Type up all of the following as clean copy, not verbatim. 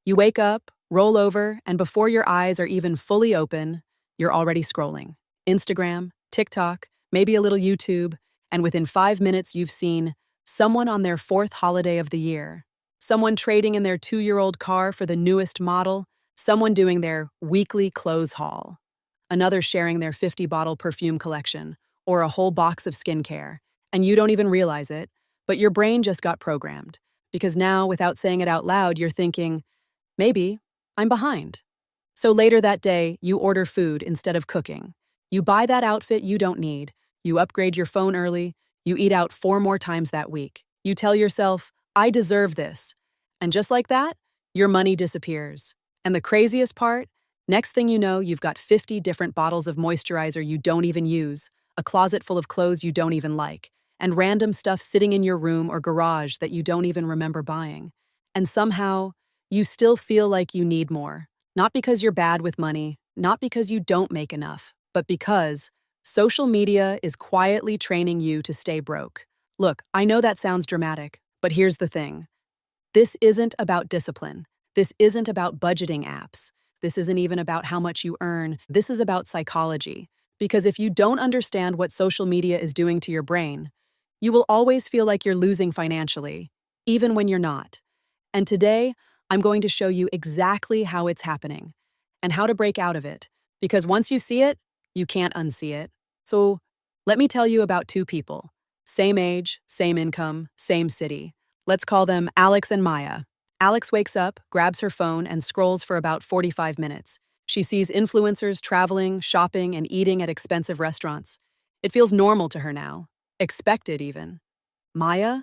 You wake up, roll over, and before your eyes are even fully open, you're already scrolling. Instagram, TikTok, maybe a little YouTube, and within 5 minutes you've seen someone on their fourth holiday of the year, someone trading in their 2-year-old car for the newest model, someone doing their weekly clothes haul, another sharing their 50-bottle perfume collection, or a whole box of skincare. And you don't even realize it, but your brain just got programmed. Because now, without saying it out loud, you're thinking, maybe I'm behind. So later that day, you order food instead of cooking. You buy that outfit you don't need. You upgrade your phone early. You eat out 4 more times that week. You tell yourself, I deserve this. And just like that, your money disappears. And the craziest part, next thing you know, you've got 50 different bottles of moisturizer you don't even use, a closet full of clothes you don't even like, and random stuff sitting in your room or garage that you don't even remember buying. And somehow, you still feel like you need more. Not because you're bad with money, not because you don't make enough, but because social media is quietly training you to stay broke. Look, I know that sounds dramatic, but here's the thing. This isn't about discipline. This isn't about budgeting apps. This isn't even about how much you earn. This is about psychology. Because if you don't understand what social media is doing to your brain, you will always feel like you're losing financially, even when you're not. And today, I'm going to show you exactly how it's happening and how to break out of it. Because once you see it, you can't unsee it. So let me tell you about 2 people. Same age, same income, same city. Let's call them Alex and Maya. Alex wakes up, grabs her phone, and scrolls for about 45 minutes. She sees influencers traveling, shopping, and eating at expensive restaurants. It feels normal to her now. Expected, even. Maya?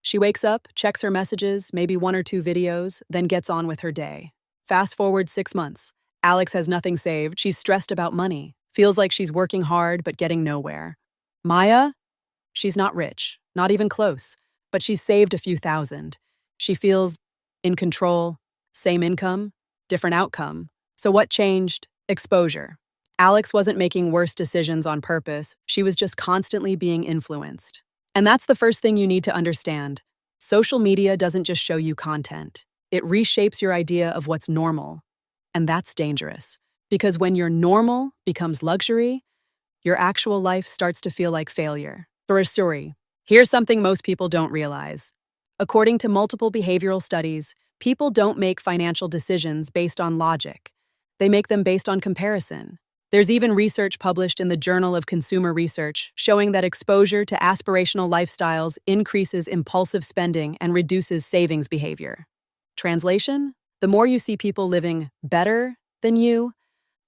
She wakes up, checks her messages, maybe 1 or 2 videos, then gets on with her day. Fast forward 6 months. Alex has nothing saved. She's stressed about money. Feels like she's working hard but getting nowhere. Maya? She's not rich, not even close, but she's saved a few thousand. She feels in control, same income, different outcome. So what changed? Exposure. Alex wasn't making worse decisions on purpose. She was just constantly being influenced. And that's the first thing you need to understand. Social media doesn't just show you content. It reshapes your idea of what's normal. And that's dangerous. Because when your normal becomes luxury, your actual life starts to feel like failure. For a story, here's something most people don't realize. According to multiple behavioral studies, people don't make financial decisions based on logic. They make them based on comparison. There's even research published in the Journal of Consumer Research showing that exposure to aspirational lifestyles increases impulsive spending and reduces savings behavior. Translation? The more you see people living better than you,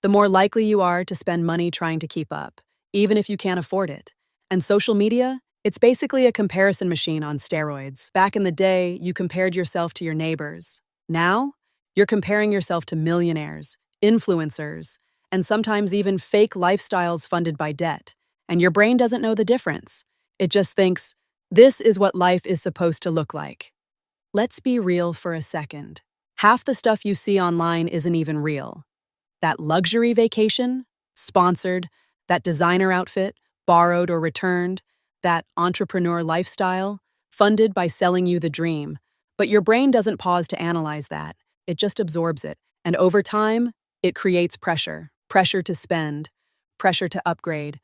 the more likely you are to spend money trying to keep up, even if you can't afford it. And social media? It's basically a comparison machine on steroids. Back in the day, you compared yourself to your neighbors. Now, you're comparing yourself to millionaires, influencers, and sometimes even fake lifestyles funded by debt. And your brain doesn't know the difference. It just thinks, this is what life is supposed to look like. Let's be real for a second. Half the stuff you see online isn't even real. That luxury vacation, sponsored, that designer outfit, borrowed or returned, that entrepreneur lifestyle, funded by selling you the dream. But your brain doesn't pause to analyze that. It just absorbs it. And over time, it creates pressure. Pressure to spend, pressure to upgrade,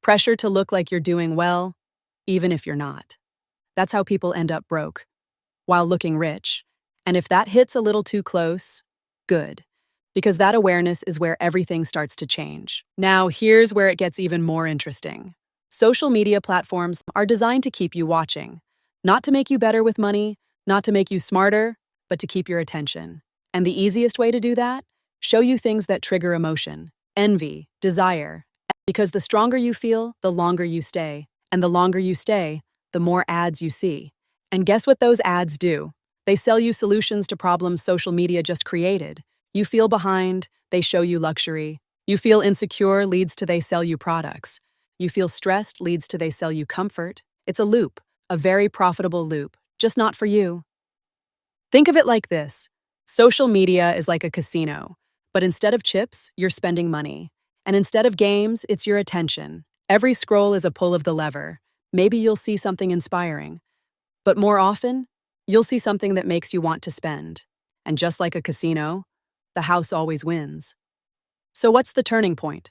pressure to look like you're doing well, even if you're not. That's how people end up broke, while looking rich. And if that hits a little too close, good. Because that awareness is where everything starts to change. Now, here's where it gets even more interesting. Social media platforms are designed to keep you watching. Not to make you better with money, not to make you smarter, but to keep your attention. And the easiest way to do that? Show you things that trigger emotion, envy, desire. Because the stronger you feel, the longer you stay. And the longer you stay, the more ads you see. And guess what those ads do? They sell you solutions to problems social media just created. You feel behind, they show you luxury. You feel insecure leads to they sell you products. You feel stressed leads to they sell you comfort. It's a loop, a very profitable loop, just not for you. Think of it like this. Social media is like a casino. But instead of chips, you're spending money. And instead of games, it's your attention. Every scroll is a pull of the lever. Maybe you'll see something inspiring. But more often, you'll see something that makes you want to spend. And just like a casino, the house always wins. So what's the turning point?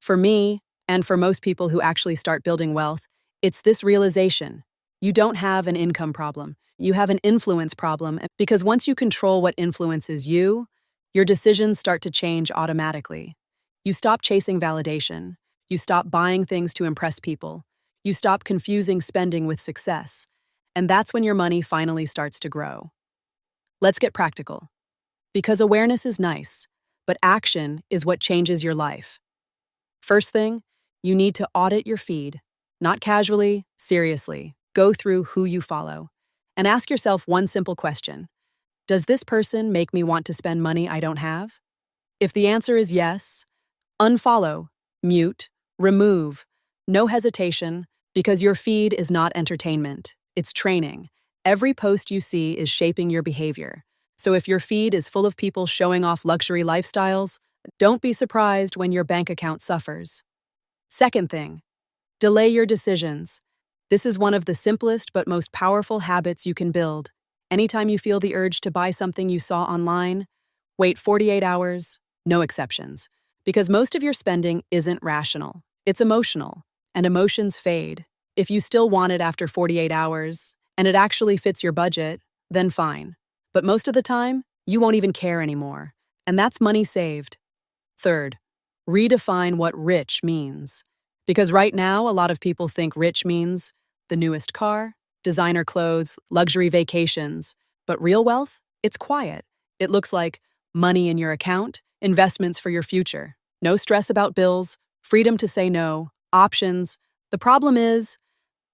For me, and for most people who actually start building wealth, it's this realization. You don't have an income problem. You have an influence problem because once you control what influences you, your decisions start to change automatically. You stop chasing validation. You stop buying things to impress people. You stop confusing spending with success. And that's when your money finally starts to grow. Let's get practical. Because awareness is nice, but action is what changes your life. First thing, you need to audit your feed. Not casually, seriously. Go through who you follow. And ask yourself one simple question. Does this person make me want to spend money I don't have? If the answer is yes, unfollow, mute, remove. No hesitation, because your feed is not entertainment. It's training. Every post you see is shaping your behavior. So if your feed is full of people showing off luxury lifestyles, don't be surprised when your bank account suffers. Second thing, delay your decisions. This is one of the simplest but most powerful habits you can build. Anytime you feel the urge to buy something you saw online, wait 48 hours, no exceptions. Because most of your spending isn't rational. It's emotional, and emotions fade. If you still want it after 48 hours, and it actually fits your budget, then fine. But most of the time, you won't even care anymore. And that's money saved. Third, redefine what rich means. Because right now, a lot of people think rich means the newest car, designer clothes, luxury vacations. But real wealth? It's quiet. It looks like money in your account, investments for your future. No stress about bills, freedom to say no, options. The problem is,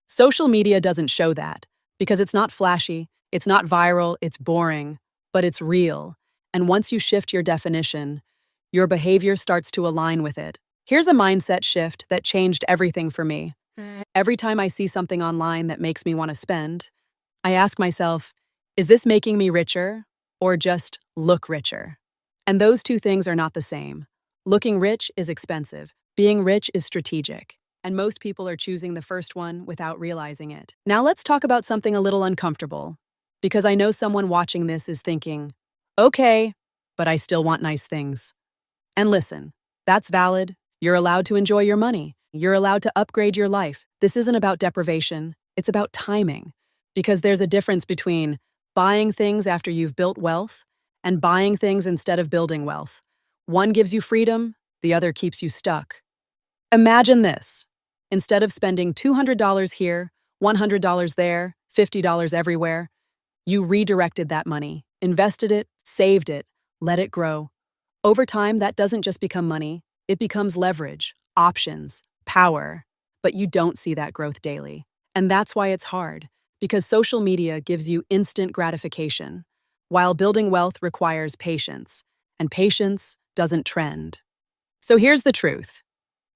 social media doesn't show that because it's not flashy, it's not viral, it's boring, but it's real. And once you shift your definition, your behavior starts to align with it. Here's a mindset shift that changed everything for me. Every time I see something online that makes me want to spend, I ask myself, is this making me richer or just look richer? And those two things are not the same. Looking rich is expensive. Being rich is strategic. And most people are choosing the first one without realizing it. Now let's talk about something a little uncomfortable. Because I know someone watching this is thinking, okay, but I still want nice things. And listen, that's valid. You're allowed to enjoy your money. You're allowed to upgrade your life. This isn't about deprivation. It's about timing. Because there's a difference between buying things after you've built wealth and buying things instead of building wealth. One gives you freedom, the other keeps you stuck. Imagine this. Instead of spending $200 here, $100 there, $50 everywhere, you redirected that money, invested it, saved it, let it grow. Over time, that doesn't just become money, it becomes leverage, options, power. But you don't see that growth daily. And that's why it's hard, because social media gives you instant gratification, while building wealth requires patience, and patience doesn't trend. So here's the truth.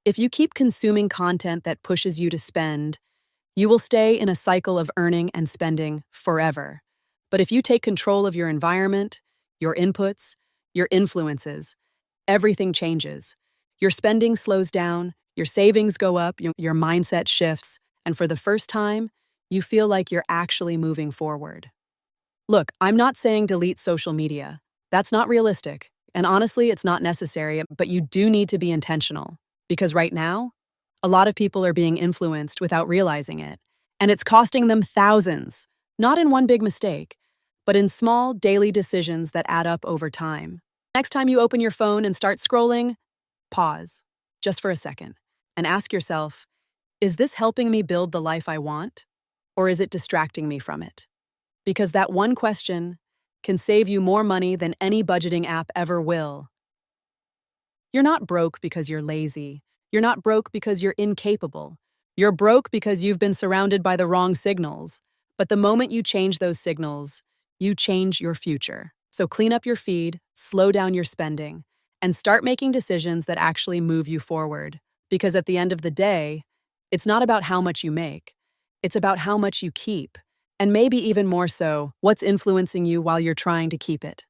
If you keep consuming content that pushes you to spend, you will stay in a cycle of earning and spending forever. But if you take control of your environment, your inputs, your influences, everything changes. Your spending slows down, your savings go up, your mindset shifts, and for the first time, you feel like you're actually moving forward. Look, I'm not saying delete social media. That's not realistic. And honestly, it's not necessary, but you do need to be intentional. Because right now, a lot of people are being influenced without realizing it. And it's costing them thousands, not in one big mistake, but in small daily decisions that add up over time. Next time you open your phone and start scrolling, pause, just for a second, and ask yourself, is this helping me build the life I want? Or is it distracting me from it? Because that one question can save you more money than any budgeting app ever will. You're not broke because you're lazy. You're not broke because you're incapable. You're broke because you've been surrounded by the wrong signals. But the moment you change those signals, you change your future. So clean up your feed, slow down your spending, and start making decisions that actually move you forward. Because at the end of the day, it's not about how much you make. It's about how much you keep. And maybe even more so, what's influencing you while you're trying to keep it.